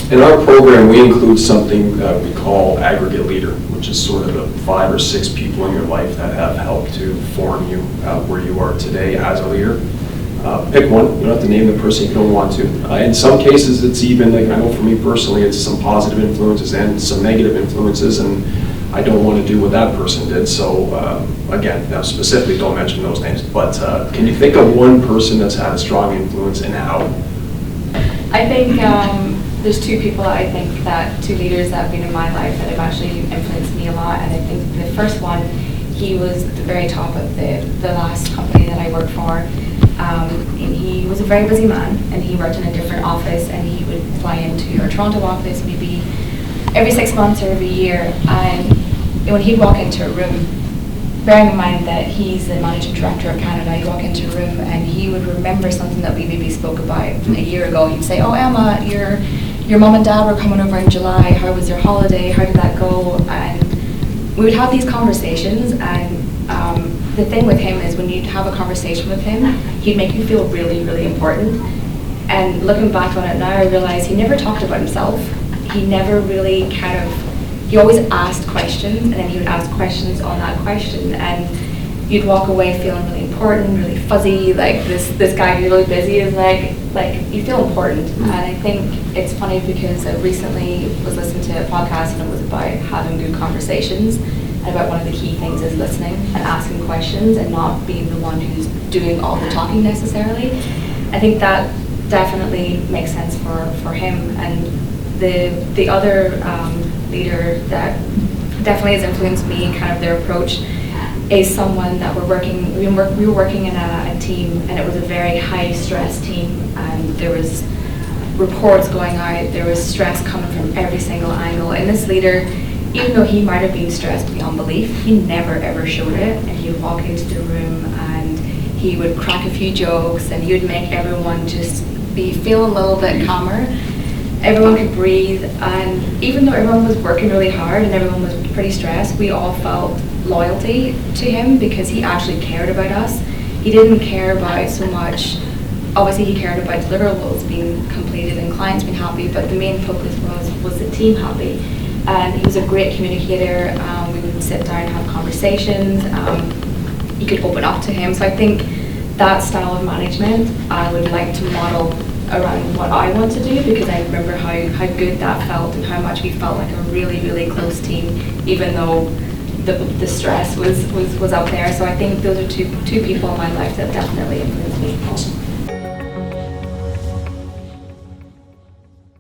In our program, we include something that we call Aggregate Leader, which is sort of the 5 or 6 people in your life that have helped to form you where you are today as a leader. Pick one. You don't have to name the person if you don't want to. In some cases, it's even, like I know for me personally, it's some positive influences and some negative influences, and I don't want to do what that person did. So again, now specifically don't mention those names, but can you think of one person that's had a strong influence and how? I think there's 2 people I think that 2 leaders that have been in my life that have actually influenced me a lot. And I think the first one, he was at the very top of the last company that I worked for. And he was a very busy man, and he worked in a different office, and he would fly into our Toronto office maybe every 6 months or every year. And when he'd walk into a room, bearing in mind that he's the managing director of Canada, he'd walk into a room and he would remember something that we maybe spoke about a year ago. He'd say, "Oh, Emma, your mom and dad were coming over in July. How was your holiday? How did that go?" And we would have these conversations, and the thing with him is when you'd have a conversation with him, he'd make you feel really, really important. And looking back on it now, I realize he never talked about himself. He never really he always asked questions, and then he would ask questions on that question, and you'd walk away feeling really important, really fuzzy, like this guy who's really busy is like you feel important. And I think it's funny because I recently was listening to a podcast, and it was about having good conversations, and about one of the key things is listening and asking questions and not being the one who's doing all the talking necessarily. I think that definitely makes sense for him. And the other leader that definitely has influenced me, kind of their approach, is someone that we were working in a team, and it was a very high stress team, and there was reports going out, there was stress coming from every single angle, and this leader, even though he might have been stressed beyond belief, he never ever showed it. And he would walk into the room and he would crack a few jokes, and he would make everyone just feel a little bit calmer. Everyone could breathe, and even though everyone was working really hard and everyone was pretty stressed, we all felt loyalty to him because he actually cared about us. He didn't care about so much, obviously he cared about deliverables being completed and clients being happy, but the main focus was the team happy. And he was a great communicator. We would sit down and have conversations. You could open up to him. So I think that style of management I would like to model around what I want to do, because I remember how good that felt and how much we felt like a really, really close team, even though the stress was out there. So I think those are two people in my life that definitely influenced me. Awesome.